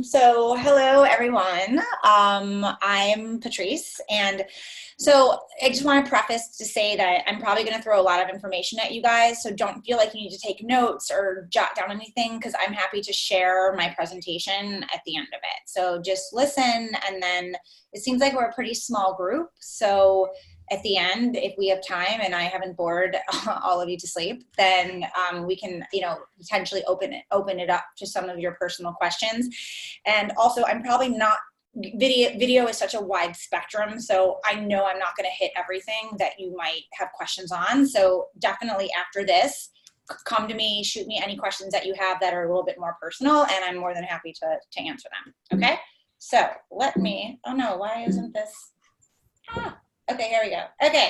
So hello everyone, I'm Patrice, and so I just want to preface to say that I'm probably going to throw a lot of information at you guys, so don't feel like you need to take notes or jot down anything because I'm happy to share my presentation at the end of it. So just listen, and then it seems like we're a pretty small group, so at the end, if we have time and I haven't bored all of you to sleep, then we can, potentially open it up to some of your personal questions. And also, I'm probably not, video is such a wide spectrum, so I know I'm not going to hit everything that you might have questions on. So definitely after this, come to me, shoot me any questions that you have that are a little bit more personal, and I'm more than happy to answer them. Okay, so let me, oh no, why isn't this? Okay, here we go. Okay,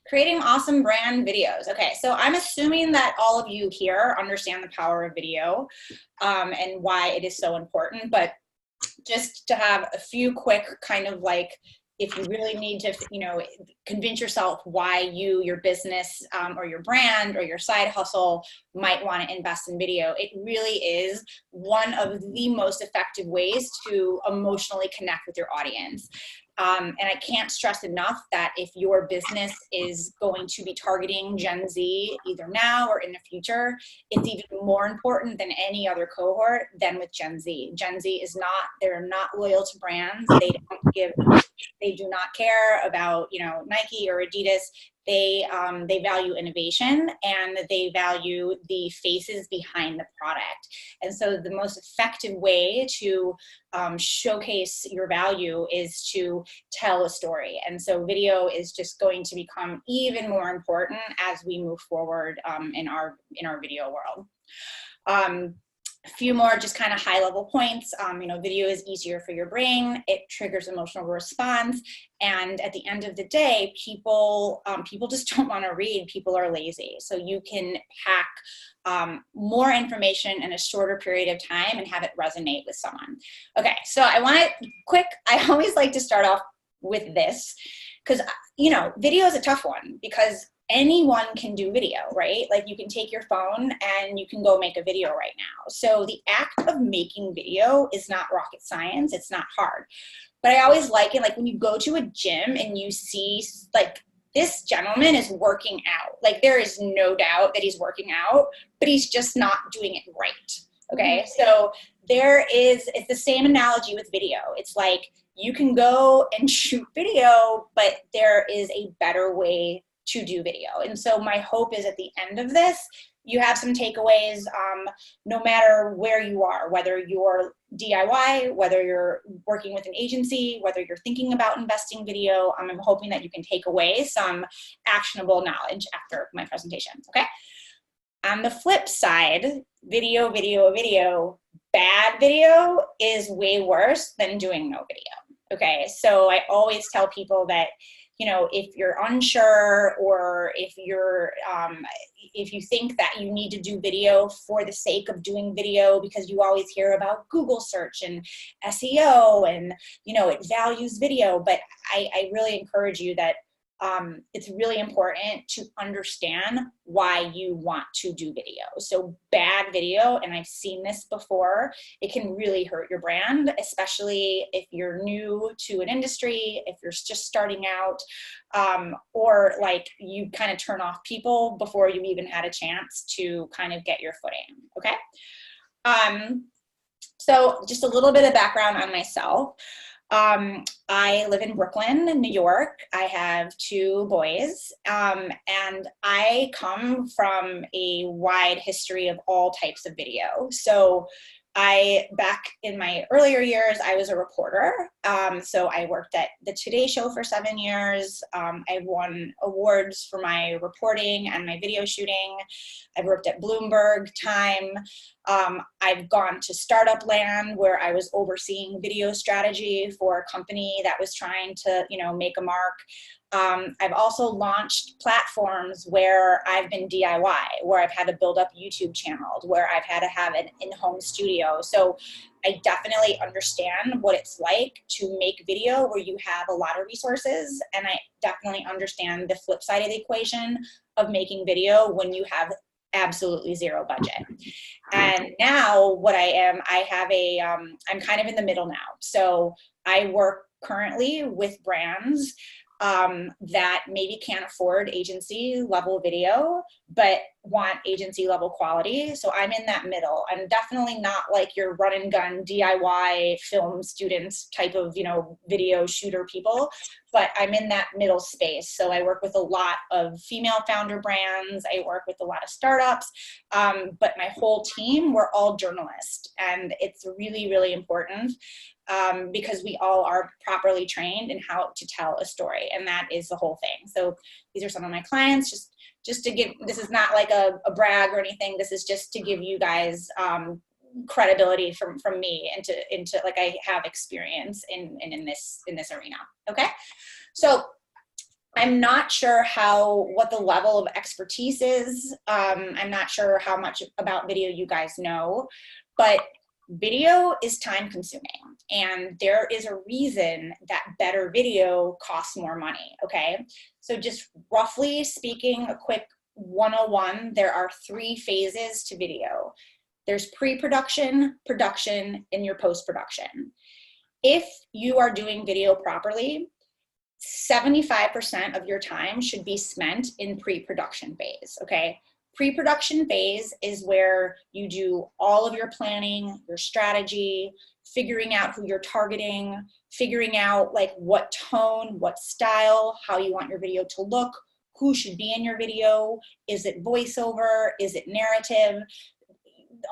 creating awesome brand videos. Okay, so I'm assuming that all of you here understand the power of video and why it is so important, but just to have a few quick kind of like, if you really need to, convince yourself why you, your business or your brand or your side hustle might want to invest in video, it really is one of the most effective ways to emotionally connect with your audience. And I can't stress enough that if your business is going to be targeting Gen Z either now or in the future, it's even more important than any other cohort than with Gen Z. Gen Z is not, they're not loyal to brands. They do not care about, Nike or Adidas. They value innovation, and they value the faces behind the product. And so the most effective way to showcase your value is to tell a story. And so video is just going to become even more important as we move forward in our video world. A few more just kind of high level points. Video is easier for your brain. It triggers emotional response. And at the end of the day, people just don't want to read. People are lazy. So you can pack more information in a shorter period of time and have it resonate with someone. Okay, so I always like to start off with this because, video is a tough one because anyone can do video, right? Like you can take your phone and you can go make a video right now. So the act of making video is not rocket science. It's not hard. But I always like it, like when you go to a gym and you see like this gentleman is working out. Like there is no doubt that he's working out, but he's just not doing it right. Okay, so it's the same analogy with video. It's like you can go and shoot video, but there is a better way to do video. And so my hope is at the end of this, you have some takeaways, no matter where you are, whether you're DIY, whether you're working with an agency, whether you're thinking about investing video, I'm hoping that you can take away some actionable knowledge after my presentation, okay? On the flip side, video, bad video is way worse than doing no video, okay? So I always tell people that if you're unsure or if you think that you need to do video for the sake of doing video because you always hear about Google search and SEO and, it values video, but I really encourage you that it's really important to understand why you want to do video. So bad video, and I've seen this before, it can really hurt your brand, especially if you're new to an industry, if you're just starting out, or like you kind of turn off people before you even had a chance to kind of get your footing, okay? So just a little bit of background on myself. I live in Brooklyn, New York. I have 2 boys, and I come from a wide history of all types of video. So back in my earlier years, I was a reporter. So I worked at the Today Show for 7 years. I've won awards for my reporting and my video shooting. I've worked at Bloomberg, Time. I've gone to startup land where I was overseeing video strategy for a company that was trying to, make a mark. I've also launched platforms where I've been DIY, where I've had to build up YouTube channels, where I've had to have an in-home studio. So I definitely understand what it's like to make video where you have a lot of resources. And I definitely understand the flip side of the equation of making video when you have absolutely zero budget. And now what I have I'm kind of in the middle now. So I work currently with brands that maybe can't afford agency level video, but want agency level quality. So I'm in that middle. I'm definitely not like your run and gun DIY film students type of, video shooter people, but I'm in that middle space. So I work with a lot of female founder brands. I work with a lot of startups, but my whole team, we're all journalists, and it's really, really important because we all are properly trained in how to tell a story, and that is the whole thing. So these are some of my clients, just to give, this is not like a brag or anything, this is just to give you guys credibility from me into like I have experience in this arena. Okay, so I'm not sure what the level of expertise is. I'm not sure how much about video you guys know, but video is time consuming, and there is a reason that better video costs more money. Okay, so just roughly speaking, a quick 101, there are 3 phases to video. There's pre-production, production, and your post-production. If you are doing video properly, 75% of your time should be spent in pre-production phase. Okay, pre-production phase is where you do all of your planning, your strategy, figuring out who you're targeting, figuring out like what tone, what style, how you want your video to look, who should be in your video, is it voiceover, is it narrative,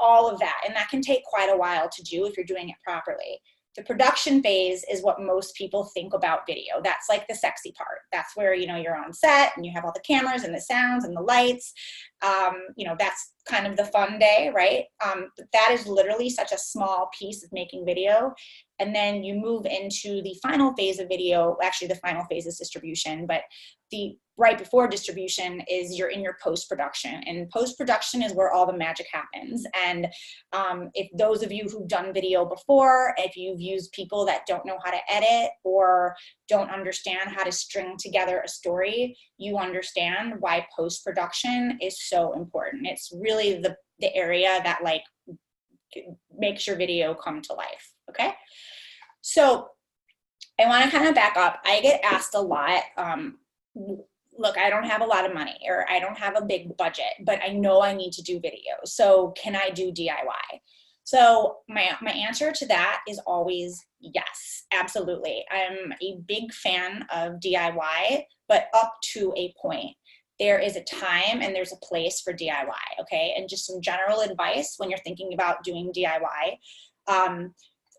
all of that. And that can take quite a while to do if you're doing it properly. The production phase is what most people think about video. That's like the sexy part. That's where, you're on set and you have all the cameras and the sounds and the lights. That's kind of the fun day, right? But that is literally such a small piece of making video. And then you move into the final phase of video. Actually, the final phase is distribution, but the right before distribution is you're in your post-production, and post-production is where all the magic happens. And if those of you who've done video before, if you've used people that don't know how to edit or don't understand how to string together a story, you understand why post-production is so important. It's really the area that like makes your video come to life. Okay, so I want to kind of back up. I get asked a lot, look, I don't have a lot of money, or I don't have a big budget, but I know I need to do video. So can I do DIY? So my answer to that is always yes, absolutely. I'm a big fan of DIY, but up to a point. There is a time and there's a place for DIY, okay? And just some general advice when you're thinking about doing DIY.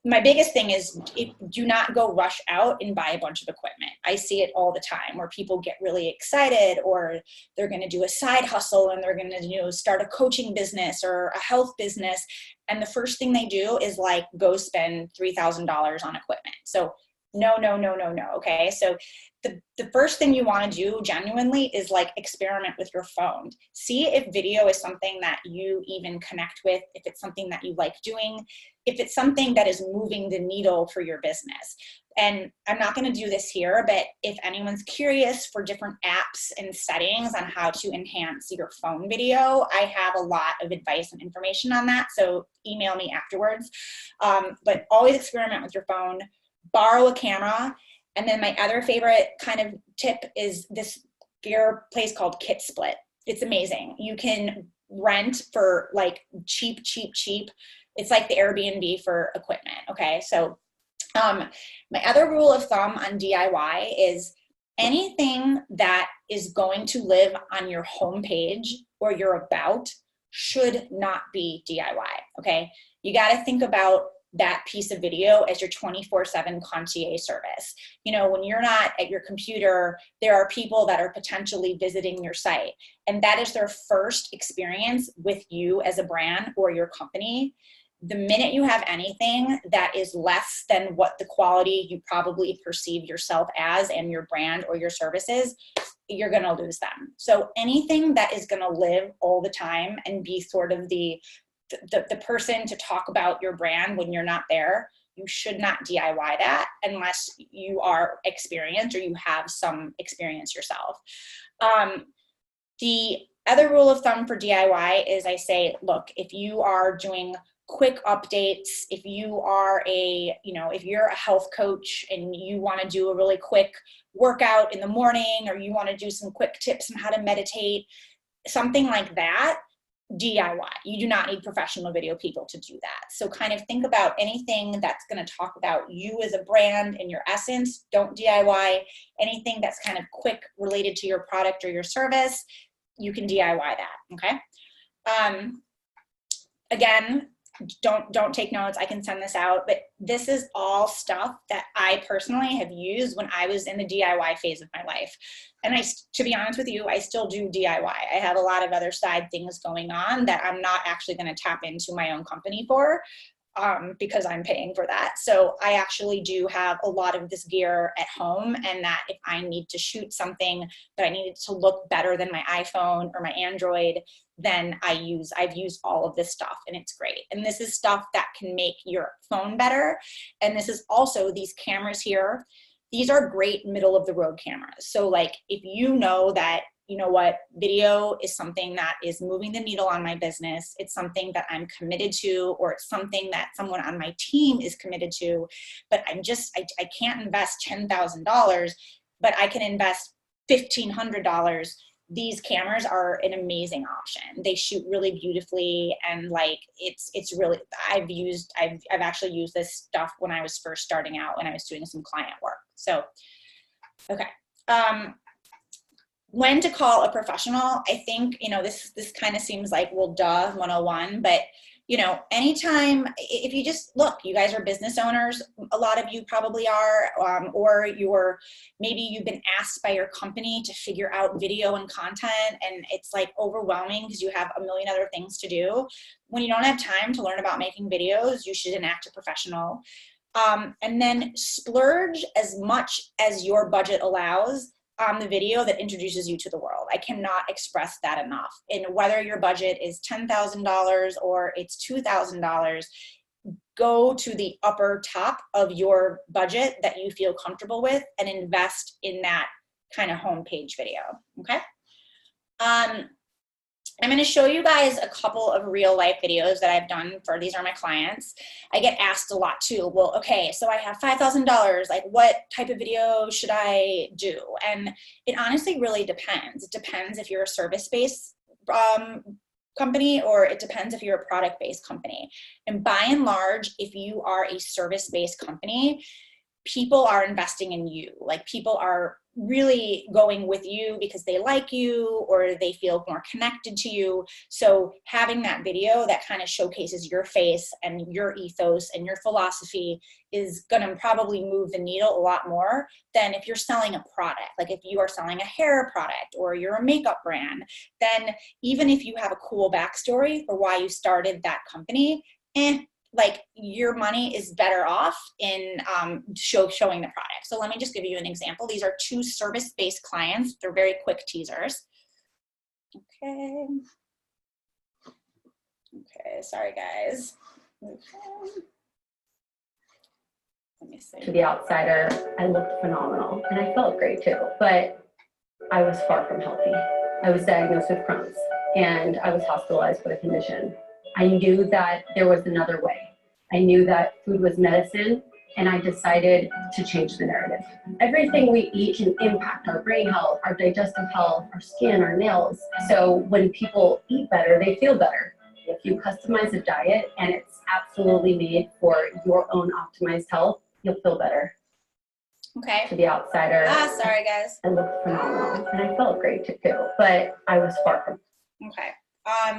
My biggest thing is do not go rush out and buy a bunch of equipment. I see it all the time where people get really excited, or they're going to do a side hustle and they're going to start a coaching business or a health business. And the first thing they do is like go spend $3,000 on equipment. So no. Okay. So the first thing you want to do genuinely is like experiment with your phone. See if video is something that you even connect with, if it's something that you like doing, if it's something that is moving the needle for your business. And I'm not going to do this here, but if anyone's curious for different apps and settings on how to enhance your phone video, I have a lot of advice and information on that. So email me afterwards. But always experiment with your phone, borrow a camera. And then my other favorite kind of tip is this gear place called Kit Split. It's amazing. You can rent for like cheap. It's like the Airbnb for equipment. Okay. So my other rule of thumb on DIY is anything that is going to live on your homepage or your about should not be DIY. Okay. You got to think about that piece of video as your 24/7 concierge service. When you're not at your computer, there are people that are potentially visiting your site, and that is their first experience with you as a brand or your company. The minute you have anything that is less than what the quality you probably perceive yourself as and your brand or your services, you're going to lose them. So anything that is going to live all the time and be sort of the person to talk about your brand when you're not there, you should not DIY that unless you are experienced or you have some experience yourself. The Other rule of thumb for DIY is I say, look, if you are doing quick updates, if you are if you're a health coach and you want to do a really quick workout in the morning, or you want to do some quick tips on how to meditate, something like that, DIY. You do not need professional video people to do that. So kind of think about anything that's going to talk about you as a brand and your essence. Don't DIY. Anything that's kind of quick related to your product or your service, you can DIY that. Okay. Again, don't take notes. I can send this out, but this is all stuff that I personally have used when I was in the DIY phase of my life. And to be honest with you, I still do DIY. I have a lot of other side things going on that I'm not actually going to tap into my own company for, because I'm paying for that. So I actually do have a lot of this gear at home, and that if I need to shoot something that I need it to look better than my iPhone or my Android, then I've used all of this stuff, and it's great. And this is stuff that can make your phone better. And this is also these cameras here. These are great middle of the road cameras. So like, if you know that, you know what, video is something that is moving the needle on my business, it's something that I'm committed to, or it's something that someone on my team is committed to, but I can't invest $10,000, but I can invest $1,500. These cameras are an amazing option. They shoot really beautifully, and like it's really, I've actually used this stuff when I was first starting out, when I was doing some client work. So, okay. When to call a professional, I think, this kind of seems like, well, duh, 101, but anytime, if you just look, you guys are business owners, a lot of you probably are, or maybe you've been asked by your company to figure out video and content, and it's like overwhelming because you have a million other things to do. When you don't have time to learn about making videos, you should enact a professional. And then splurge as much as your budget allows on the video that introduces you to the world. I cannot express that enough. And whether your budget is $10,000 or it's $2,000, go to the upper top of your budget that you feel comfortable with and invest in that kind of homepage video, okay? I'm going to show you guys a couple of real life videos that I've done for, these are my clients. I get asked a lot too, well, okay, so I have $5,000, like what type of video should I do? And it honestly really depends. It depends if you're a service-based company, or it depends if you're a product-based company. And by and large, if you are a service-based company, people are investing in you. Like, people are really going with you because they like you or they feel more connected to you. So having that video that kind of showcases your face and your ethos and your philosophy is going to probably move the needle a lot more than if you're selling a product. Like if you are selling a hair product or you're a makeup brand, then even if you have a cool backstory for why you started that company, like your money is better off in showing the product. So let me just give you an example. These are two service-based clients. They're very quick teasers. Okay. Okay, sorry guys. Okay. Let me see. To the outsider, I looked phenomenal and I felt great too, but I was far from healthy. I was diagnosed with Crohn's and I was hospitalized for the condition. I knew that there was another way. I knew that food was medicine, and I decided to change the narrative. Everything we eat can impact our brain health, our digestive health, our skin, our nails. So when people eat better, they feel better. If you customize a diet and it's absolutely made for your own optimized health, you'll feel better. Okay. To the outsider, sorry guys. I looked phenomenal, and I felt great too, but I was far from. Okay.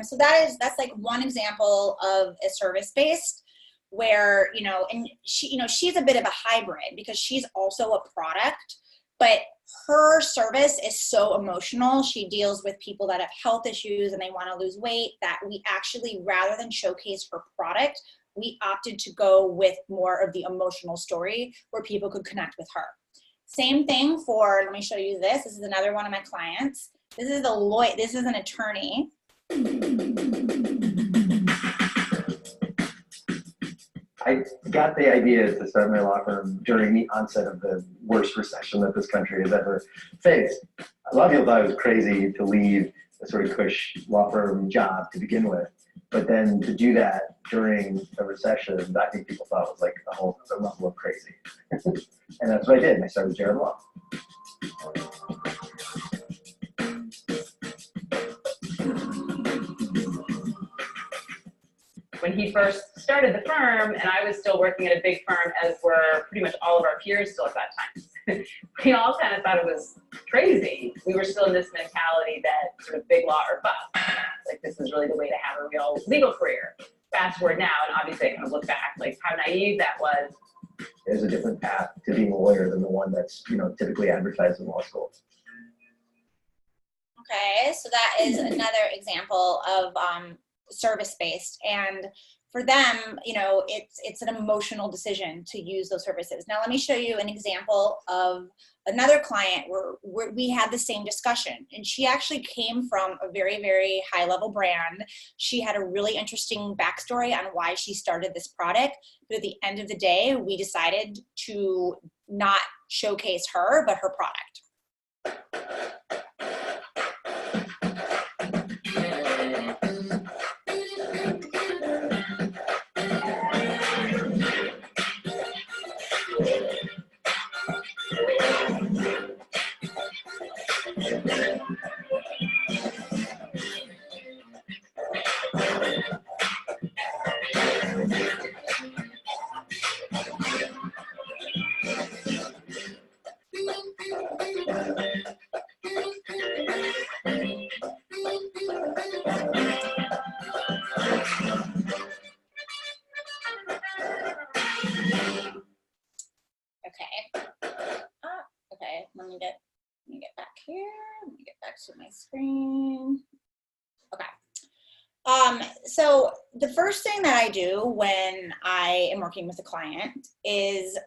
So that's like one example of a service-based, where, and she, she's a bit of a hybrid because she's also a product, but her service is so emotional. She deals with people that have health issues and they want to lose weight, that we actually, rather than showcase her product, we opted to go with more of the emotional story where people could connect with her. Same thing for, let me show you this. This is another one of my clients. This is this is an attorney. I got the idea to start my law firm during the onset of the worst recession that this country has ever faced. A lot of people thought it was crazy to leave a sort of cush law firm job to begin with. But then to do that during a recession, I think people thought was like a whole other level of crazy. And that's what I did. I started Jared Law. When he first started the firm, and I was still working at a big firm, as were pretty much all of our peers still at that time, we all kind of thought it was crazy. We were still in this mentality that sort of big law or bust, like this is really the way to have a real legal career. Fast forward now, and obviously I kind of look back, like how naive that was. There's a different path to being a lawyer than the one that's, you know, typically advertised in law school. Okay, so that is another example of service-based, and for them, you know, it's an emotional decision to use those services. Now let me show you an example of another client where we had the same discussion, and she actually came from a very, very high-level brand. She had a really interesting backstory on why she started this product, but at the end of the day, we decided to not showcase her, but her product. Okay, let me get back here. Let me get back to my screen. Okay. So the first thing that I do when I am working with a client is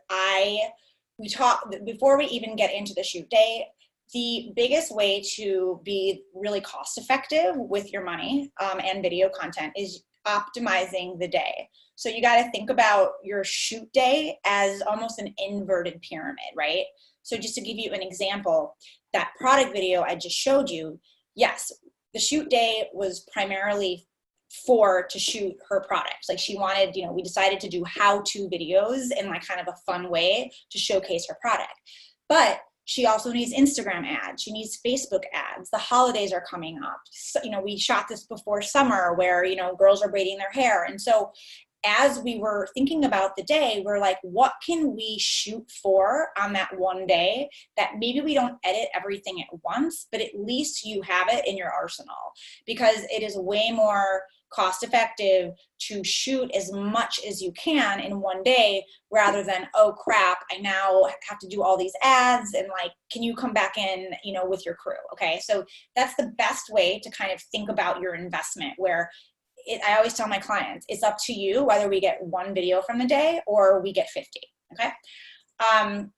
we talk before we even get into the shoot day. The biggest way to be really cost effective with your money and video content is optimizing the day. So you got to think about your shoot day as almost an inverted pyramid, right? So just to give you an example, that product video I just showed you, yes, the shoot day was primarily to shoot her product. Like she wanted, you know, we decided to do how-to videos in like kind of a fun way to showcase her product. But she also needs Instagram ads. She needs Facebook ads. The holidays are coming up. So, you know, we shot this before summer where, you know, girls are braiding their hair. And so as we were thinking about the day, we're like, what can we shoot for on that one day that maybe we don't edit everything at once, but at least you have it in your arsenal, because it is way more cost effective to shoot as much as you can in one day rather than, oh crap, I now have to do all these ads and like, can you come back in, you know, with your crew? Okay. So that's the best way to kind of think about your investment, where I always tell my clients, it's up to you whether we get one video from the day or we get 50. Okay.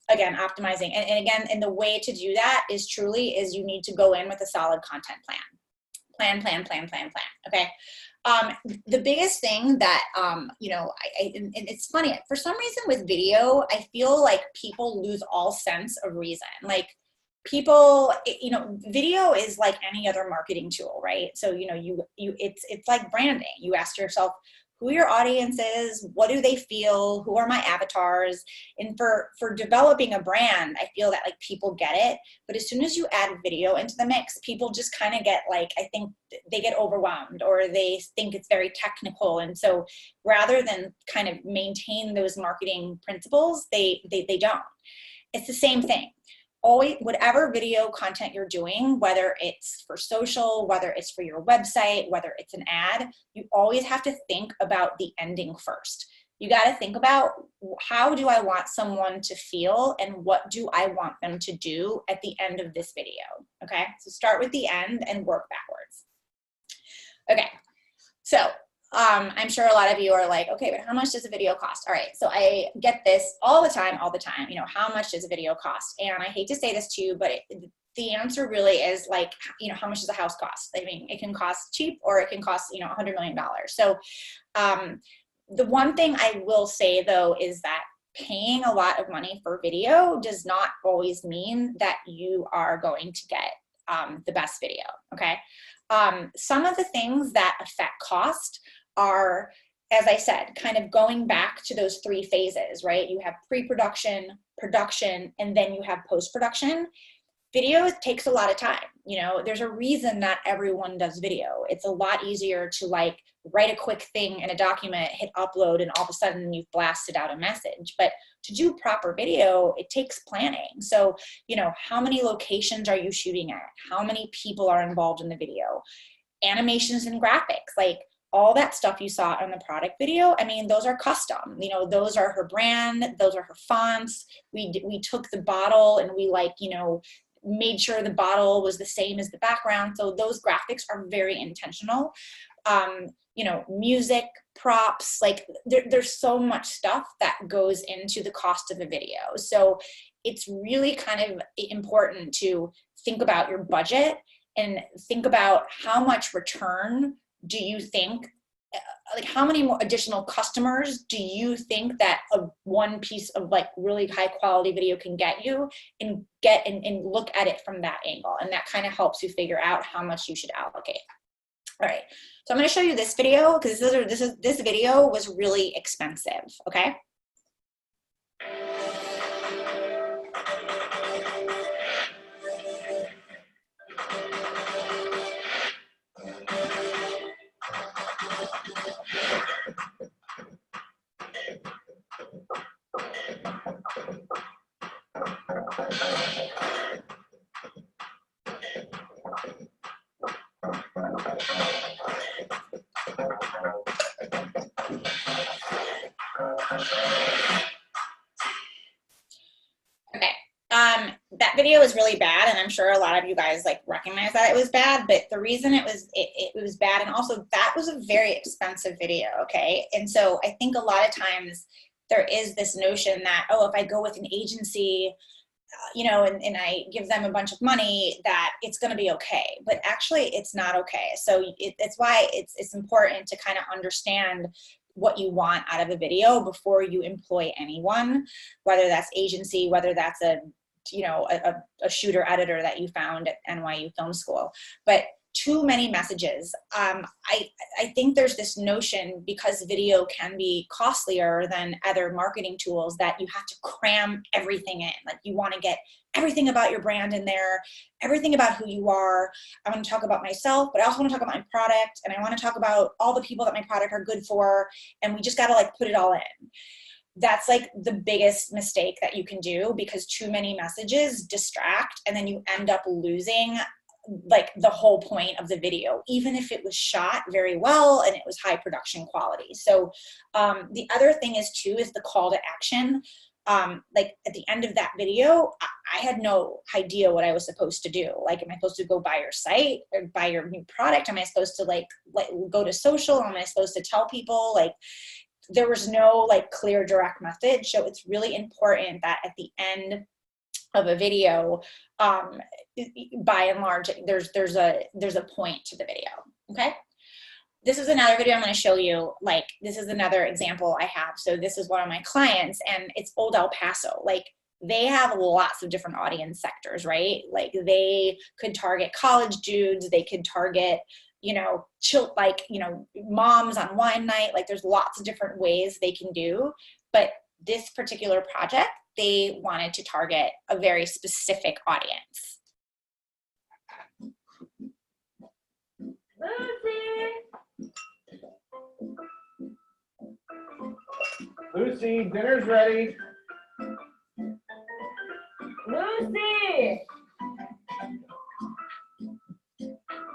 Again, optimizing. And again, and the way to do that is you need to go in with a solid content plan. Plan. Okay. The biggest thing that, you know, and it's funny, for some reason with video, I feel like people lose all sense of reason. Like people, you know, video is like any other marketing tool, right? So, you know, it's like branding. You ask yourself who your audience is, what do they feel, who are my avatars? And for developing a brand, I feel that like people get it, but as soon as you add video into the mix, people just kind of get like, I think they get overwhelmed or they think it's very technical. And so rather than kind of maintain those marketing principles, they don't. It's the same thing. Always, whatever video content you're doing, whether it's for social, whether it's for your website, whether it's an ad, you always have to think about the ending first. You got to think about, how do I want someone to feel and what do I want them to do at the end of this video? Okay, so start with the end and work backwards. Okay, so I'm sure a lot of you are like, okay, but how much does a video cost? All right, so I get this all the time, you know, how much does a video cost? And I hate to say this to you, but the answer really is like, you know, how much does a house cost? I mean, it can cost cheap or it can cost, you know, $100 million. So the one thing I will say though, is that paying a lot of money for video does not always mean that you are going to get the best video, okay? Some of the things that affect cost are, as I said, kind of going back to those 3 phases, right? You have pre-production, production, and then you have post-production. Video takes a lot of time. You know, there's a reason not everyone does video. It's a lot easier to like write a quick thing in a document, hit upload, and all of a sudden you've blasted out a message. But to do proper video, it takes planning. So, you know, how many locations are you shooting at? How many people are involved in the video? Animations and graphics, like all that stuff you saw on the product video, I mean, those are custom. You know, those are her brand, those are her fonts. We took the bottle and we like, you know, made sure the bottle was the same as the background. So those graphics are very intentional. You know, music, props, like there's so much stuff that goes into the cost of a video. So it's really kind of important to think about your budget and think about how much return do you think, like how many more additional customers do you think that one piece of like really high quality video can get you, and look at it from that angle. And that kind of helps you figure out how much you should allocate. All right, so I'm going to show you this video because this video was really expensive, okay? That video was really bad, and I'm sure a lot of you guys like recognize that it was bad, but the reason it was bad, and also that was a very expensive video, okay? And so I think a lot of times there is this notion that, oh, if I go with an agency, you know, and I give them a bunch of money, that it's going to be okay. But actually it's not okay. So it's why it's important to kind of understand what you want out of a video before you employ anyone, whether that's agency, whether that's a shooter editor that you found at NYU Film School. But too many messages. I think there's this notion, because video can be costlier than other marketing tools, that you have to cram everything in. Like you want to get everything about your brand in there, everything about who you are. I want to talk about myself, but I also want to talk about my product, and I want to talk about all the people that my product are good for, and we just got to like put it all in. That's like the biggest mistake that you can do, because too many messages distract, and then you end up losing like the whole point of the video, even if it was shot very well and it was high production quality. So the other thing is the call to action. Like at the end of that video, I had no idea what I was supposed to do. Like, am I supposed to go buy your site or buy your new product? Am I supposed to like go to social? Am I supposed to tell people? Like, there was no like clear direct message. So it's really important that at the end of a video, by and large, there's a point to the video. Okay. This is another video I'm going to show you. Like, this is another example I have. So this is one of my clients, and it's Old El Paso. Like, they have lots of different audience sectors, right? Like, they could target college dudes. They could target, you know, moms on wine night. Like, there's lots of different ways they can do. But this particular project, they wanted to target a very specific audience. Lucy, dinner's ready. Lucy!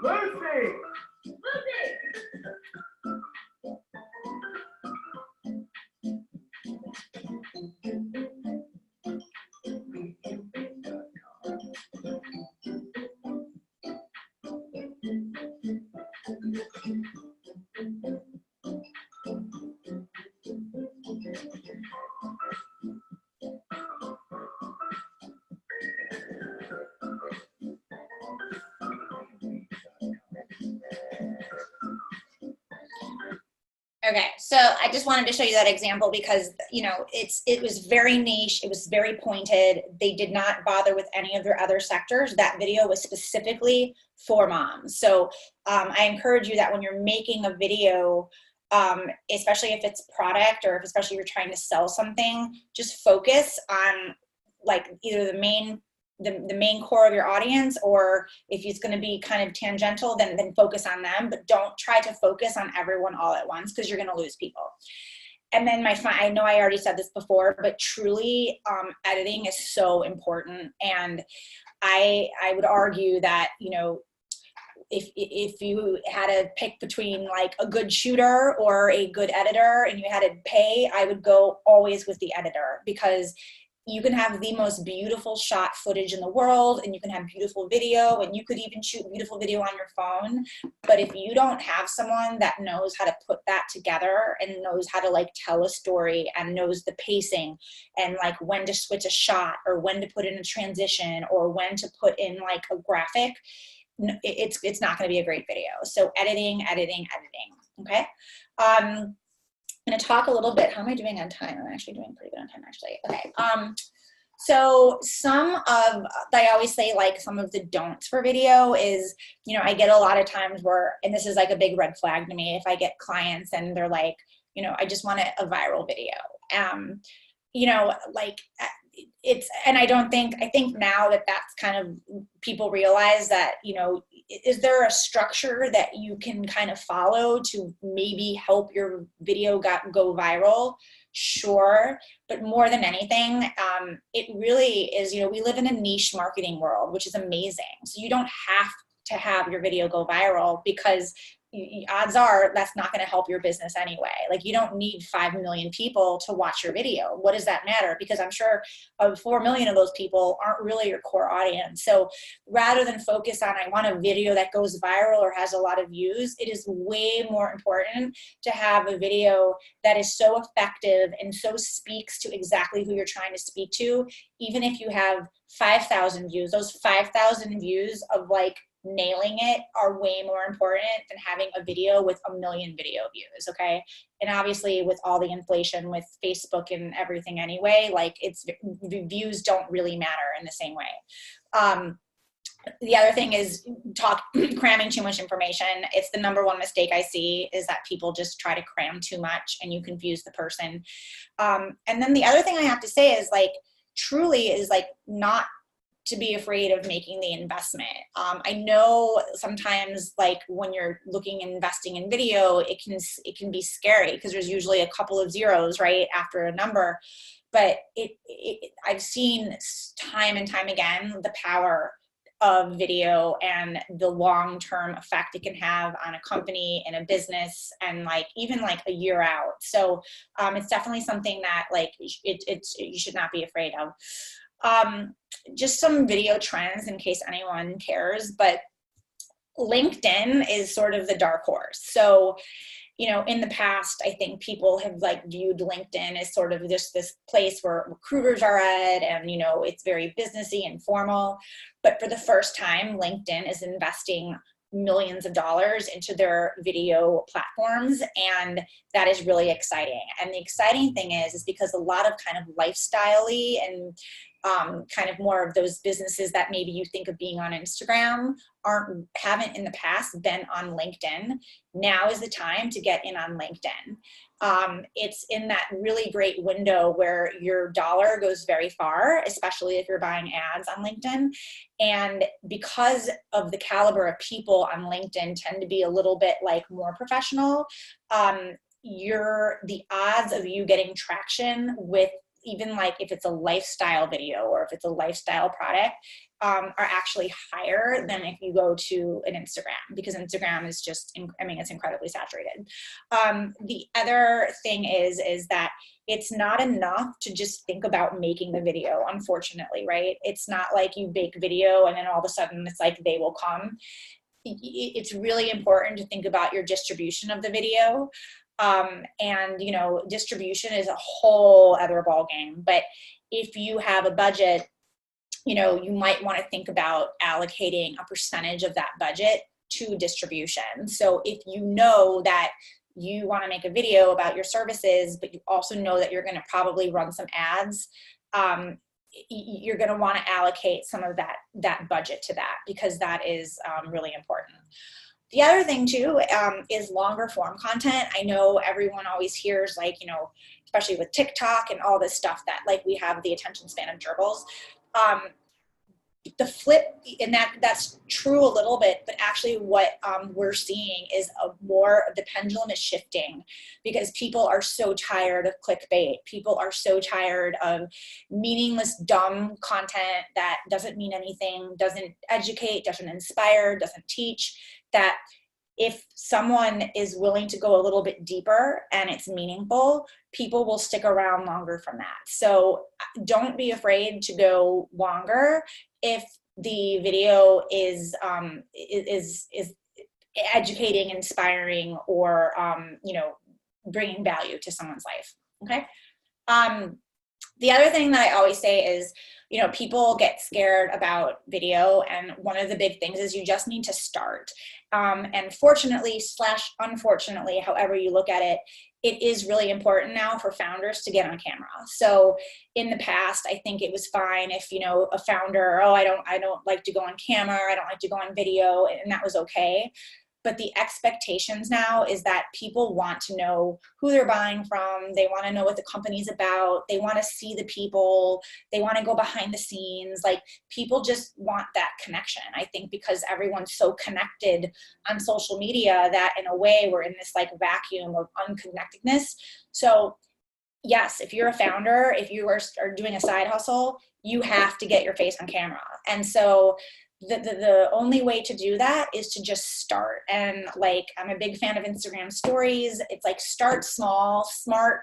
Lucy! Okay, So I just wanted to show you that example because, you know, it was very niche. It was very pointed. They did not bother with any of their other sectors. That video was specifically for moms. So I encourage you that when you're making a video, especially if it's product or if especially you're trying to sell something, just focus on like either the main core of your audience, or if it's going to be kind of tangential, then focus on them, but don't try to focus on everyone all at once because you're going to lose people. And then I know I already said this before, but truly editing is so important. And I would argue that, you know, if you had to pick between like a good shooter or a good editor and you had to pay, I would go always with the editor, because you can have the most beautiful shot footage in the world, and you can have beautiful video, and you could even shoot beautiful video on your phone. But if you don't have someone that knows how to put that together and knows how to like tell a story and knows the pacing and like when to switch a shot or when to put in a transition or when to put in like a graphic, it's not going to be a great video. So editing. Okay. I'm going to talk a little bit. How am I doing on time? I'm actually doing pretty good on time, actually. Okay. So I always say like some of the don'ts for video is, you know, I get a lot of times where, and this is like a big red flag to me, if I get clients and they're like, you know, I just want a viral video. You know, like I think now that that's kind of, people realize that, you know, is there a structure that you can kind of follow to maybe help your video go viral? Sure. But more than anything, it really is, you know, we live in a niche marketing world, which is amazing. So you don't have to have your video go viral, because odds are that's not going to help your business anyway. Like, you don't need 5 million people to watch your video. What does that matter? Because I'm sure 4 million of those people aren't really your core audience. So rather than focus on, I want a video that goes viral or has a lot of views, it is way more important to have a video that is so effective and so speaks to exactly who you're trying to speak to. Even if you have 5,000 views, those 5,000 views of like nailing it are way more important than having a video with 1 million video views. Okay. And obviously with all the inflation with Facebook and everything anyway, like the views don't really matter in the same way. The other thing is cramming too much information. It's the number one mistake I see, is that people just try to cram too much and you confuse the person. And then the other thing I have to say is like, truly is like not to be afraid of making the investment. I know sometimes like when you're looking and investing in video, it can be scary because there's usually a couple of zeros right after a number. But I've seen time and time again the power of video and the long-term effect it can have on a company and a business, and like even like a year out. So it's definitely something that like you should not be afraid of. Just some video trends in case anyone cares, but LinkedIn is sort of the dark horse. So, you know, in the past, I think people have like viewed LinkedIn as sort of just this place where recruiters are at, and, you know, it's very businessy and formal. But for the first time, LinkedIn is investing millions of dollars into their video platforms, and that is really exciting. And the exciting thing is because a lot of kind of lifestyle-y and kind of more of those businesses that maybe you think of being on Instagram haven't in the past been on LinkedIn. Now is the time to get in on LinkedIn. It's in that really great window where your dollar goes very far, especially if you're buying ads on LinkedIn. And because of the caliber of people on LinkedIn tend to be a little bit like more professional, the odds of you getting traction with even like if it's a lifestyle video or if it's a lifestyle product are actually higher than if you go to an Instagram, because Instagram is just, it's incredibly saturated. The other thing is that it's not enough to just think about making the video, unfortunately, right? It's not like you bake video and then all of a sudden it's like they will come. It's really important to think about your distribution of the video. And, you know, distribution is a whole other ball game. But if you have a budget, you know, you might want to think about allocating a percentage of that budget to distribution. So if you know that you want to make a video about your services, but you also know that you're going to probably run some ads, you're going to want to allocate some of that budget to that, because that is really important. The other thing too is longer form content. I know everyone always hears, like, you know, especially with TikTok and all this stuff, that like we have the attention span of gerbils. The flip, and that's true a little bit, but actually what we're seeing is the pendulum is shifting, because people are so tired of clickbait. People are so tired of meaningless, dumb content that doesn't mean anything, doesn't educate, doesn't inspire, doesn't teach, that if someone is willing to go a little bit deeper and it's meaningful, people will stick around longer from that. So don't be afraid to go longer if the video is educating, inspiring, or you know, bringing value to someone's life. Okay. The other thing that I always say is, you know, people get scared about video, and one of the big things is you just need to start. And fortunately / unfortunately, however you look at it, it is really important now for founders to get on camera. So in the past, I think it was fine if, you know, a founder, I don't like to go on camera, I don't like to go on video, and that was okay. But the expectations now is that people want to know who they're buying from. They want to know what the company's about. They want to see the people. They want to go behind the scenes. Like, people just want that connection. I think because everyone's so connected on social media that in a way we're in this like vacuum of unconnectedness. So yes, if you're a founder, if you are doing a side hustle, you have to get your face on camera. And so the only way to do that is to just start. And like, I'm a big fan of Instagram stories. It's like, start small, start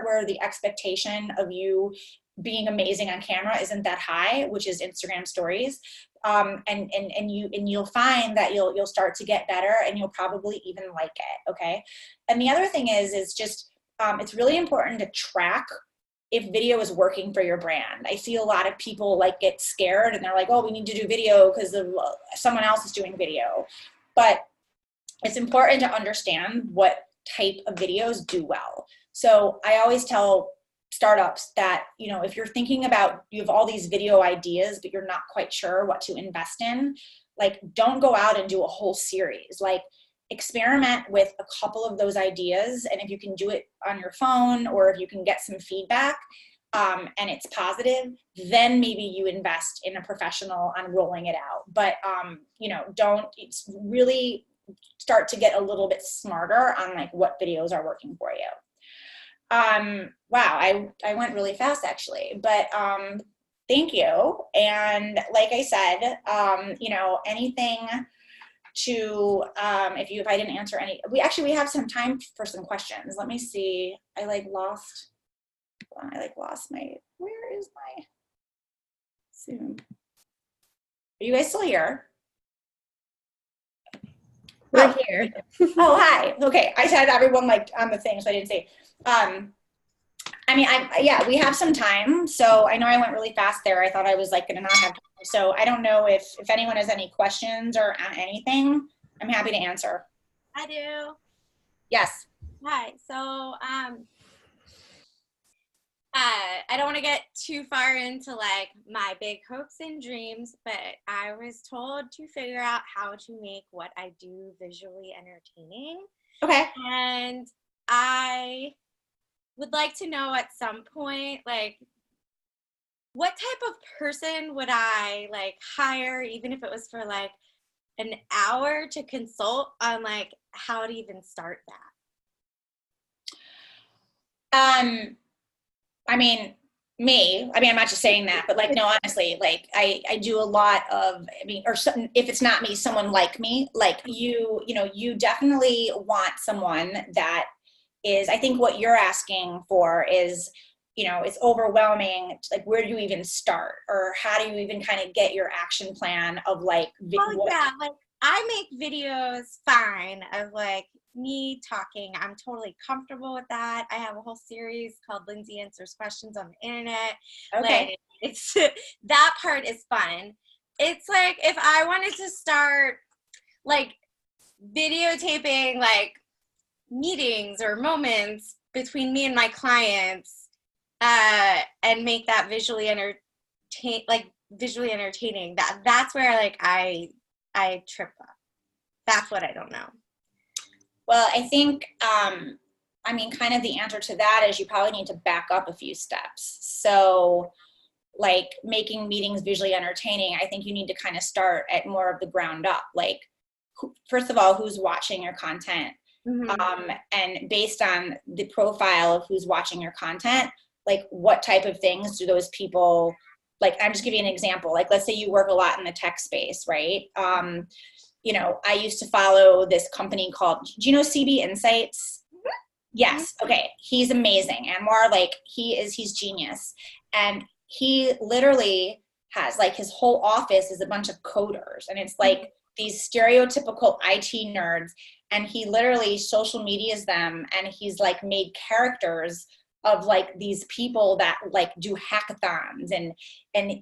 where the expectation of you being amazing on camera isn't that high, which is Instagram stories. And you'll find that you'll start to get better, and you'll probably even like it. Okay. And the other thing is just, it's really important to track if video is working for your brand. I see a lot of people like get scared and they're like, oh, we need to do video because someone else is doing video. But it's important to understand what type of videos do well. So I always tell startups that, you know, if you're thinking about, you have all these video ideas, but you're not quite sure what to invest in, like, don't go out and do a whole series. Like, experiment with a couple of those ideas, and if you can do it on your phone, or if you can get some feedback and it's positive, then maybe you invest in a professional on rolling it out. But you know, it's really start to get a little bit smarter on like what videos are working for you. Wow, I went really fast actually, but thank you. And like I said, you know, anything to, if I didn't answer any, we have some time for some questions. Let me see. I lost my, where is my Zoom? Are you guys still here? We're here. Oh, hi. Okay. I said everyone like on the thing, so I didn't say. I mean, yeah, we have some time. So I know I went really fast there. I thought I was like going to not have time. So I don't know if anyone has any questions or anything. I'm happy to answer. I do. Yes. Hi. So, I don't want to get too far into like my big hopes and dreams, but I was told to figure out how to make what I do visually entertaining. Okay. And I would like to know at some point, like, what type of person would I like hire, even if it was for like an hour, to consult on like how to even start that? I mean, I'm not just saying that, but like, no, honestly, like I do a lot of, or something, if it's not me, someone like me, like you know, you definitely want someone that is, I think what you're asking for is, you know, it's overwhelming. Like, where do you even start, or how do you even kind of get your action plan of like, Yeah, like I make videos fine of like me talking. I'm totally comfortable with that. I have a whole series called Lindsay Answers Questions on the internet. Okay. Like, it's that part is fun. It's like if I wanted to start like videotaping like meetings or moments between me and my clients, and make that visually entertaining. That's where like I trip up. That's what I don't know. Well, I think, I mean, kind of the answer to that is you probably need to back up a few steps. So like making meetings visually entertaining, I think you need to kind of start at more of the ground up. Like, first of all, who's watching your content? And based on the profile of who's watching your content, like what type of things do those people, like, I'm just giving you an example. Like, let's say you work a lot in the tech space, right? You know, I used to follow this company called, do you know CB Insights? Yes. Okay. He's amazing. And more like he's genius. And he literally has like his whole office is a bunch of coders, and it's like these stereotypical IT nerds, and he literally social medias them, and he's like made characters of like these people that like do hackathons and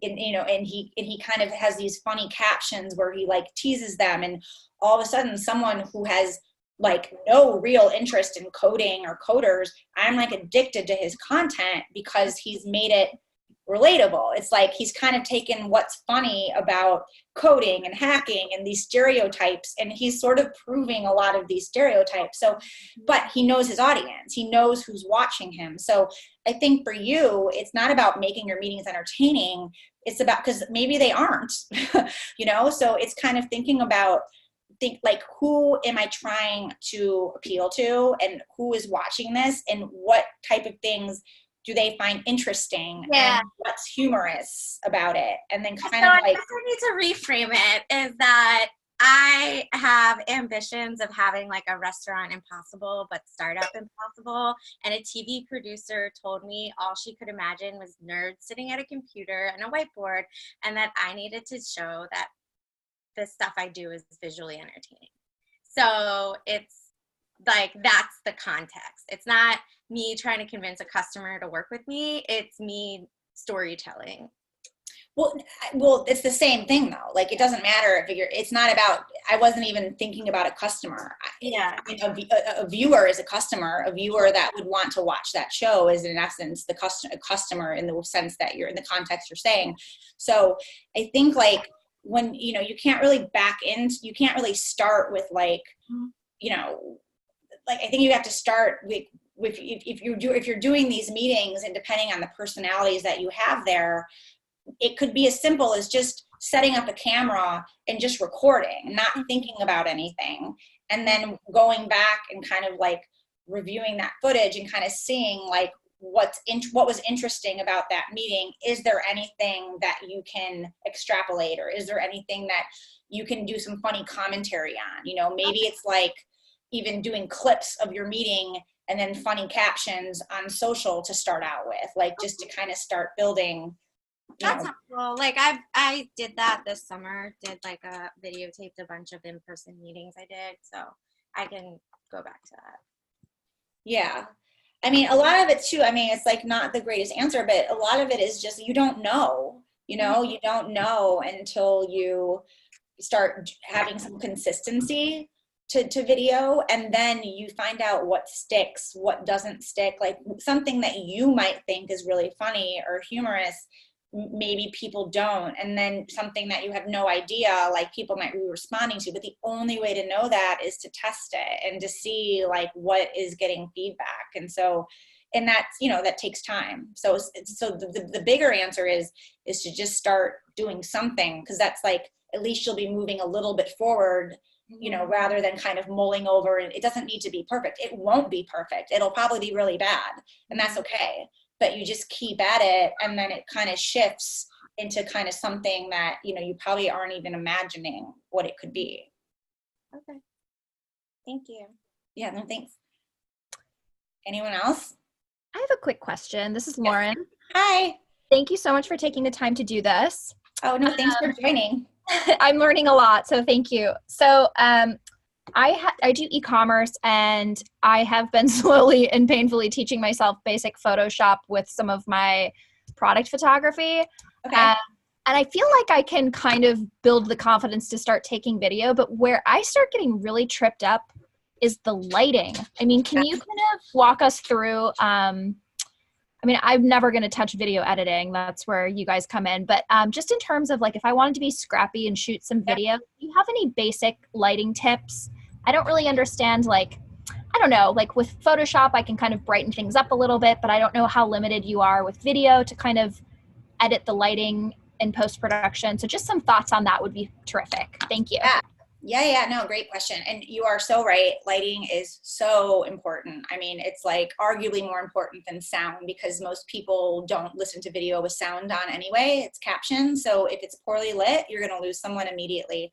you know, and he kind of has these funny captions where he like teases them, and all of a sudden someone who has like no real interest in coding or coders, I'm like addicted to his content because he's made it relatable. It's like he's kind of taken what's funny about coding and hacking and these stereotypes, and he's sort of proving a lot of these stereotypes. So, but he knows his audience. He knows who's watching him. So I think for you, it's not about making your meetings entertaining. It's about, because maybe they aren't, you know? So it's kind of thinking about, like, who am I trying to appeal to, and who is watching this, and what type of things do they find interesting, and what's humorous about it, and then kind of like. I guess I need to reframe it, is that I have ambitions of having like a restaurant impossible, but startup impossible. And a TV producer told me all she could imagine was nerds sitting at a computer and a whiteboard, and that I needed to show that the stuff I do is visually entertaining. So it's like, that's the context. It's not me trying to convince a customer to work with me. It's me storytelling. Well, it's the same thing though. Like, it doesn't matter if it's not about, I wasn't even thinking about a customer. Yeah. A viewer is a customer. A viewer that would want to watch that show is in essence a customer in the sense that you're in the context you're saying. So I think like when, you know, you can't really start with like, you know, like, I think you have to start with if you're doing these meetings, and depending on the personalities that you have there, it could be as simple as just setting up a camera and just recording, not thinking about anything, and then going back and kind of like reviewing that footage and kind of seeing like what was interesting about that meeting. Is there anything that you can extrapolate, or is there anything that you can do some funny commentary on? You know, maybe it's like even doing clips of your meeting and then funny captions on social to start out with, like just to kind of start building. That's helpful. Like I did that this summer, did like videotaped a bunch of in-person meetings I did. So I can go back to that. Yeah. I mean, a lot of it too, I mean, it's like not the greatest answer, but a lot of it is just, you don't know, you know, you don't know until you start having some consistency to video, and then you find out what sticks, what doesn't stick. Like something that you might think is really funny or humorous, maybe people don't, and then something that you have no idea, like people might be responding to, but the only way to know that is to test it and to see like what is getting feedback. And so, and that's, you know, that takes time. So the bigger answer is to just start doing something, because that's like, at least you'll be moving a little bit forward, you know, rather than kind of mulling over. And it doesn't need to be perfect. It won't be perfect. It'll probably be really bad, and that's okay. But you just keep at it, and then it kind of shifts into kind of something that, you know, you probably aren't even imagining what it could be. Okay. Thank you. Yeah, no, thanks. Anyone else? I have a quick question. This is Lauren. Hi. Thank you so much for taking the time to do this. Oh, no, thanks for joining. I'm learning a lot, so thank you. So I do e-commerce, and I have been slowly and painfully teaching myself basic Photoshop with some of my product photography. Okay. And I feel like I can kind of build the confidence to start taking video, but where I start getting really tripped up is the lighting. I mean, can you kind of walk us through, I mean, I'm never going to touch video editing. That's where you guys come in. But just in terms of like, if I wanted to be scrappy and shoot some video, do you have any basic lighting tips? I don't really understand, like, I don't know, like with Photoshop, I can kind of brighten things up a little bit, but I don't know how limited you are with video to kind of edit the lighting in post-production. So just some thoughts on that would be terrific. Thank you. Yeah, no, great question. And you are so right. Lighting is so important. I mean, it's like arguably more important than sound because most people don't listen to video with sound on anyway. It's captioned. So if it's poorly lit, you're going to lose someone immediately.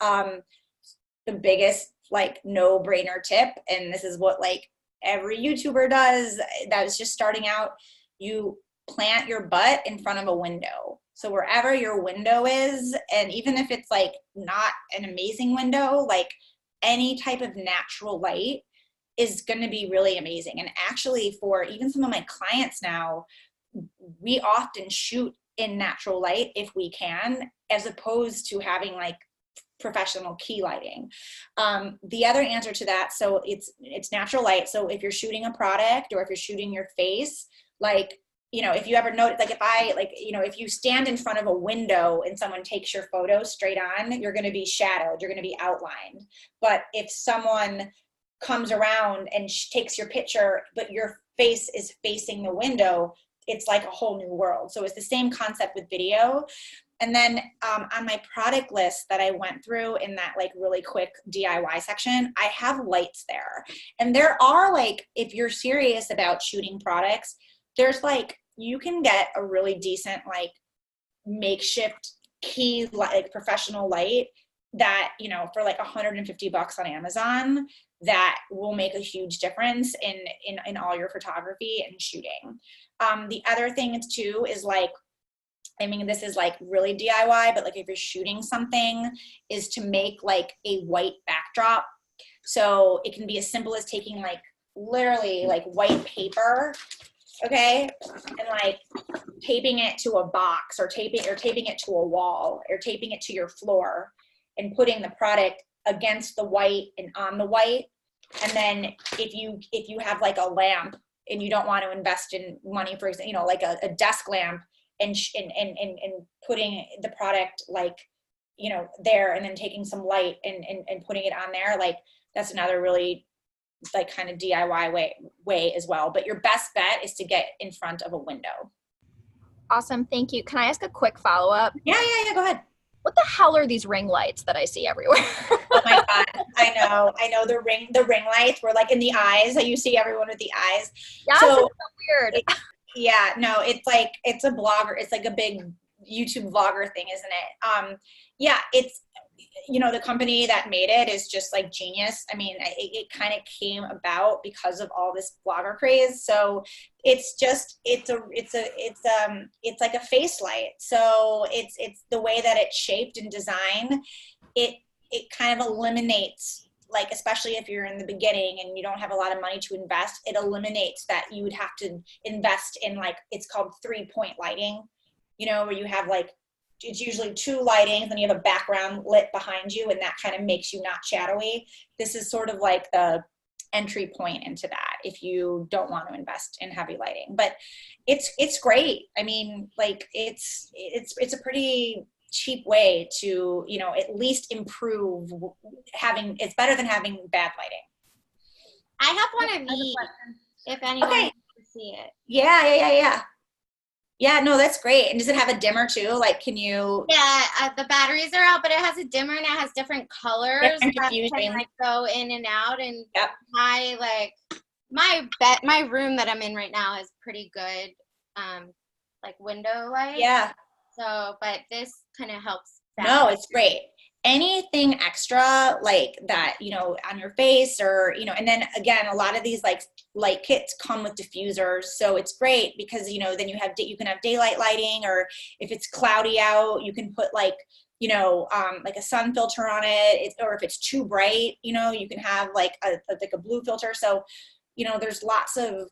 The biggest like no-brainer tip, and this is what like every YouTuber does that is just starting out, you plant your butt in front of a window. So wherever your window is, and even if it's like not an amazing window, like any type of natural light is going to be really amazing. And actually for even some of my clients now, we often shoot in natural light if we can, as opposed to having like professional key lighting. The other answer to that, so it's natural light. So if you're shooting a product or if you're shooting your face, like, you know, if you ever notice, like if I, like, you know, if you stand in front of a window and someone takes your photo straight on, you're going to be shadowed, you're going to be outlined. But if someone comes around and takes your picture, but your face is facing the window, it's like a whole new world. So it's the same concept with video. And then on my product list that I went through in that like really quick DIY section, I have lights there. And there are like, if you're serious about shooting products, there's like, you can get a really decent like makeshift key like professional light that, you know, for like $150 on Amazon, that will make a huge difference in all your photography and shooting. The other thing too is like, I mean, this is like really DIY, but like if you're shooting something, is to make like a white backdrop. So it can be as simple as taking like literally like white paper, okay, and like taping it to a box or taping it to a wall or taping it to your floor and putting the product against the white and on the white. And then if you have like a lamp and you don't want to invest in money, for example, you know, like a desk lamp, and putting the product like, you know, there, and then taking some light and putting it on there, like that's another really like kind of DIY way as well. But your best bet is to get in front of a window. Awesome. Thank you. Can I ask a quick follow-up? Yeah, go ahead. What the hell are these ring lights that I see everywhere? Oh my God. I know the ring lights were like in the eyes that you see everyone with the eyes. Yeah, so, it's so weird. Yeah, no, it's like, it's a blogger. It's like a big YouTube vlogger thing, isn't it? Yeah, it's, you know, the company that made it is just like genius. I mean, it kind of came about because of all this blogger craze. So it's just, it's like a face light. So it's the way that it's shaped and designed. It kind of eliminates, like, especially if you're in the beginning and you don't have a lot of money to invest, it eliminates that you would have to invest in, like, it's called 3-point lighting, you know, where you have like, it's usually 2 lightings and you have a background lit behind you, and that kind of makes you not shadowy. This is sort of like the entry point into that if you don't want to invest in heavy lighting. But it's great. I mean, like it's a pretty cheap way to, you know, at least improve having, it's better than having bad lighting. I have one of these if anyone wants to see it. Yeah, no, that's great. And does it have a dimmer too? Like, can you? Yeah, the batteries are out, but it has a dimmer and it has different colors Different that diffusion. can like go in and out. And Yep. my room that I'm in right now is pretty good, like window light. Yeah. So, but this kind of helps. No, it's great. Anything extra like that, you know, on your face, or, you know, and then again, a lot of these like light kits come with diffusers. So it's great because, you know, then you can have daylight lighting, or if it's cloudy out, you can put like, you know, like a sun filter on it, or if it's too bright, you know, you can have like a blue filter. So, you know, there's lots of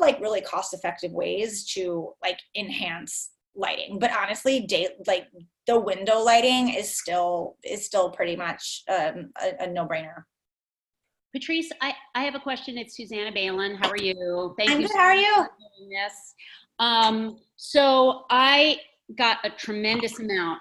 like really cost-effective ways to like enhance lighting. But honestly, like the window lighting is still pretty much a no-brainer. Patrice, I have a question. It's Susanna Balin. How are you? Thank I'm you good. How are you? for doing this. So I got a tremendous amount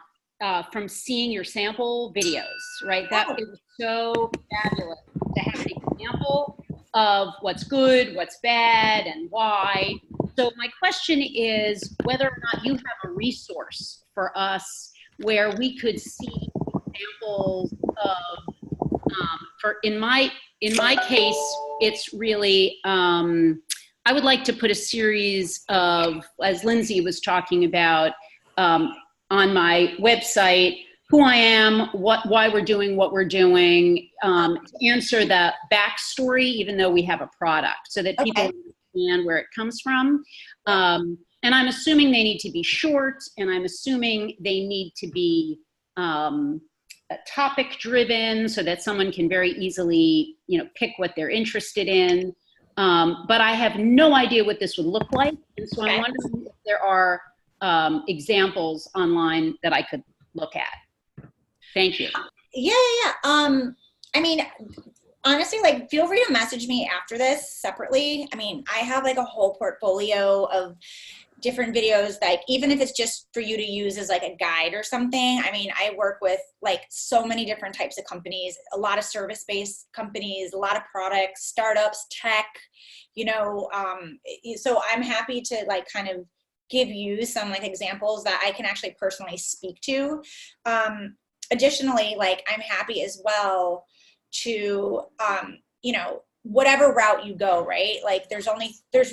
from seeing your sample videos, right? That it was so fabulous to have an example of what's good, what's bad, and why. So my question is whether or not you have a resource for us where we could see examples of, in my case, it's really, I would like to put a series of, as Lindsay was talking about, on my website, who I am, why we're doing what we're doing, to answer the backstory, even though we have a product, so that people understand where it comes from. And I'm assuming they need to be short, and I'm assuming they need to be topic driven, so that someone can very easily, pick what they're interested in. But I have no idea what this would look like, and so I'm wondering if there are examples online that I could look at. Thank you. Yeah. I mean, honestly, like, feel free to message me after this separately. I mean, I have like a whole portfolio of different videos, like, even if it's just for you to use as like a guide or something. I mean, I work with like so many different types of companies, a lot of service-based companies, a lot of products, startups, tech, so I'm happy to like kind of give you some like examples that I can actually personally speak to. Additionally, like, I'm happy as well to, whatever route you go, right? Like, there's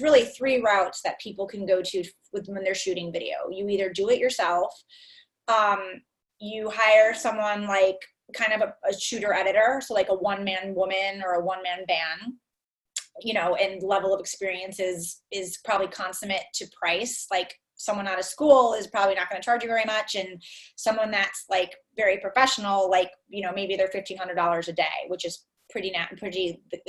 really 3 routes that people can go to when they're shooting video. You either do it yourself, you hire someone like kind of a shooter editor, so like a one-man woman or a one-man band, and level of experience is probably consummate to price. Like, someone out of school is probably not going to charge you very much, and someone that's like very professional, like, maybe they're $1,500 a day, which is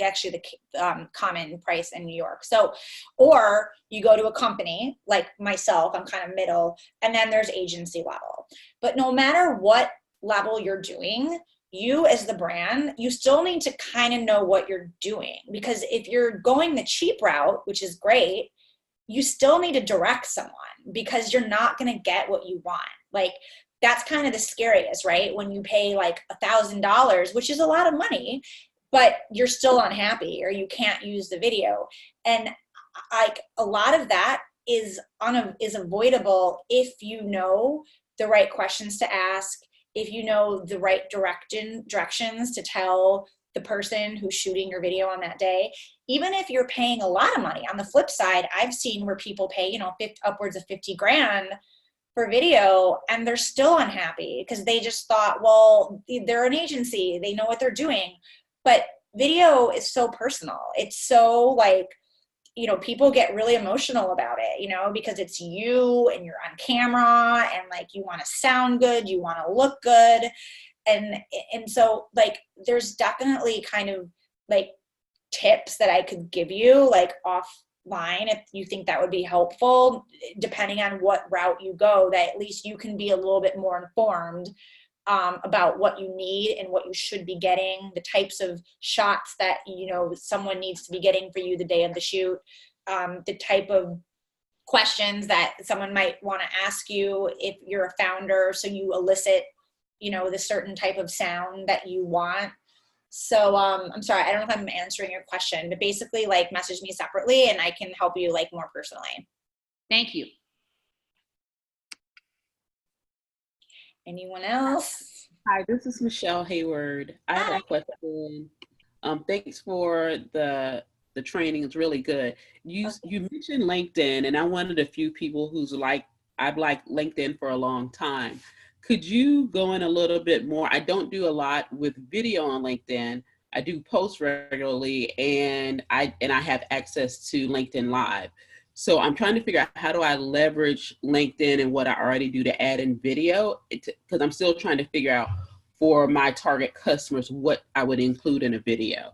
actually the common price in New York. So, or you go to a company like myself, I'm kind of middle, and then there's agency level. But no matter what level you're doing, you as the brand, you still need to kind of know what you're doing, because if you're going the cheap route, which is great, you still need to direct someone, because you're not going to get what you want. Like, that's kind of the scariest, right? When you pay like $1,000, which is a lot of money, but you're still unhappy or you can't use the video. And like, a lot of that is avoidable if you know the right questions to ask, if you know the right directions to tell the person who's shooting your video on that day. Even if you're paying a lot of money, on the flip side, I've seen where people pay, upwards of 50 grand for video, and they're still unhappy because they just thought, well, they're an agency, they know what they're doing. But video is so personal. It's so like, people get really emotional about it, because it's you and you're on camera, and like, you want to sound good, you want to look good. And so like, there's definitely kind of like tips that I could give you like offline if you think that would be helpful, depending on what route you go, that at least you can be a little bit more informed about what you need and what you should be getting, the types of shots that, someone needs to be getting for you the day of the shoot, the type of questions that someone might want to ask you if you're a founder, so you elicit, the certain type of sound that you want. So I'm sorry, I don't know if I'm answering your question, but basically, like, message me separately and I can help you like more personally. Thank you. Anyone else? Hi, this is Michelle Hayward. I have a question. Thanks for the training. It's really good. You mentioned LinkedIn, and I'm one of the few people I've liked LinkedIn for a long time. Could you go in a little bit more? I don't do a lot with video on LinkedIn. I do post regularly, and I have access to LinkedIn Live. So I'm trying to figure out, how do I leverage LinkedIn and what I already do to add in video? Because I'm still trying to figure out for my target customers what I would include in a video.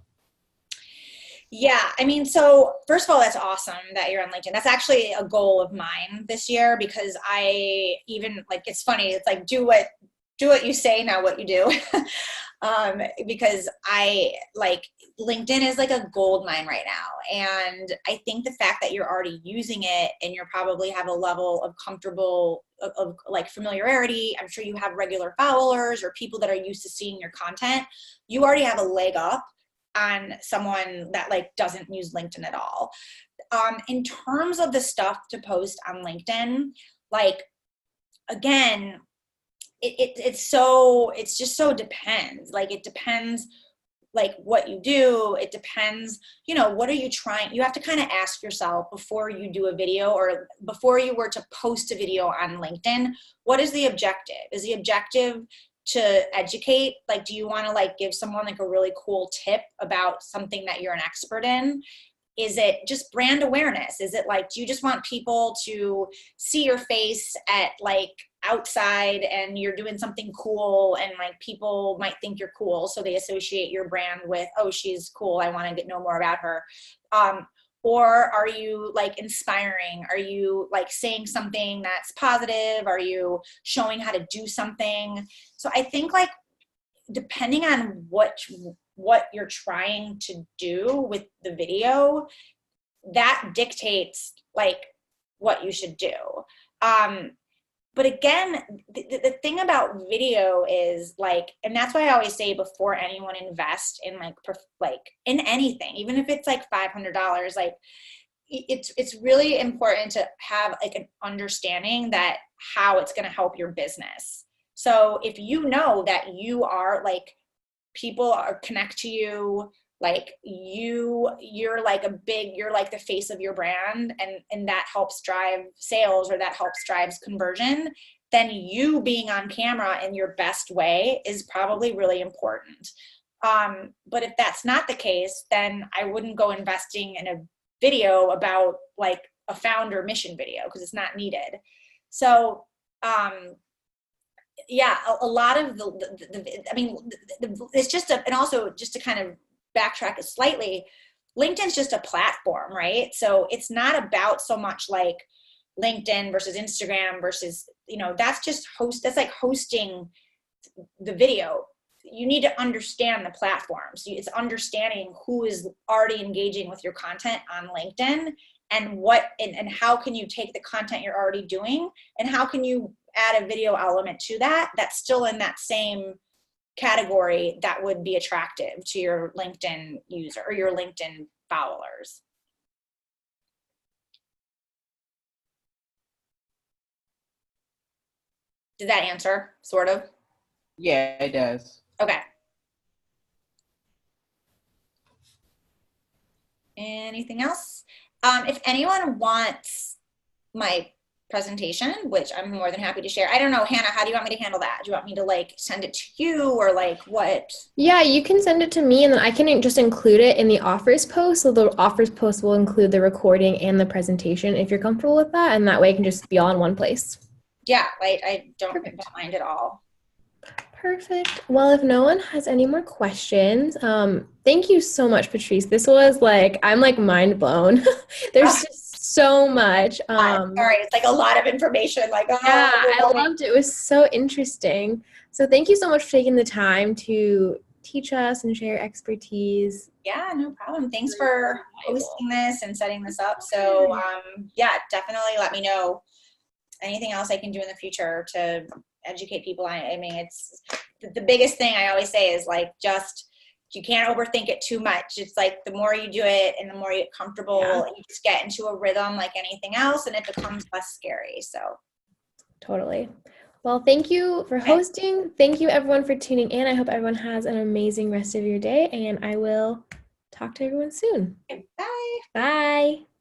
Yeah, I mean, so first of all, that's awesome that you're on LinkedIn. That's actually a goal of mine this year, because I even, like, it's funny, it's like, do what do what you say, not what you do. Because LinkedIn is like a gold mine right now. And I think the fact that you're already using it and you're probably have a level of of like familiarity, I'm sure you have regular followers or people that are used to seeing your content. You already have a leg up on someone that like doesn't use LinkedIn at all. In terms of the stuff to post on LinkedIn, like, again, it's just so depends. Like, it depends like what you do. It depends, what are you trying? You have to kind of ask yourself before you do a video or before you were to post a video on LinkedIn, what is the objective? Is the objective to educate? Like, do you want to like give someone like a really cool tip about something that you're an expert in? Is it just brand awareness? Is it like, do you just want people to see your face at like outside and you're doing something cool and like people might think you're cool, so they associate your brand with, oh, she's cool, I want to know more about her? Or are you like inspiring? Are you like saying something that's positive? Are you showing how to do something? So I think like depending on what you're trying to do with the video, that dictates like what you should do. But again, the thing about video is like, and that's why I always say before anyone invest in like in anything, even if it's like $500, like it's really important to have like an understanding that how it's going to help your business. So if you know that you are like, people are connect to you, like you're like you're like the face of your brand, and that helps drive sales or that helps drives conversion, then you being on camera in your best way is probably really important. But if that's not the case, then I wouldn't go investing in a video about like a founder mission video because it's not needed. So yeah, a lot of it's just and also just to kind of backtrack it slightly, LinkedIn's just a platform, right? So it's not about so much like LinkedIn versus Instagram versus, that's like hosting the video. You need to understand the platforms. It's understanding who is already engaging with your content on LinkedIn and how can you take the content you're already doing and how can you add a video element to that's still in that same category that would be attractive to your LinkedIn user or your LinkedIn followers. Did that answer, sort of? Yeah, it does. Okay. Anything else? If anyone wants my presentation, which I'm more than happy to share. I don't know, Hannah, how do you want me to handle that? Do you want me to like send it to you or like what? Yeah, you can send it to me and then I can just include it in the offers post. So the offers post will include the recording and the presentation if you're comfortable with that. And that way it can just be all in one place. Yeah, like I don't mind at all. Perfect. Well, if no one has any more questions, thank you so much, Patrice. This was like, I'm like mind blown. There's just so much. Sorry, it's like a lot of information. Like, yeah, I loved it. It was so interesting. So thank you so much for taking the time to teach us and share your expertise. Yeah, no problem. Thanks for hosting this and setting this up. So yeah, definitely let me know anything else I can do in the future to educate people. I mean, it's the biggest thing I always say is like, just, you can't overthink it too much. It's like the more you do it and the more you get comfortable, you just get into a rhythm like anything else and it becomes less scary. So totally. Well, thank you for hosting. Thank you everyone for tuning in. I hope everyone has an amazing rest of your day and I will talk to everyone soon. Okay, bye. Bye.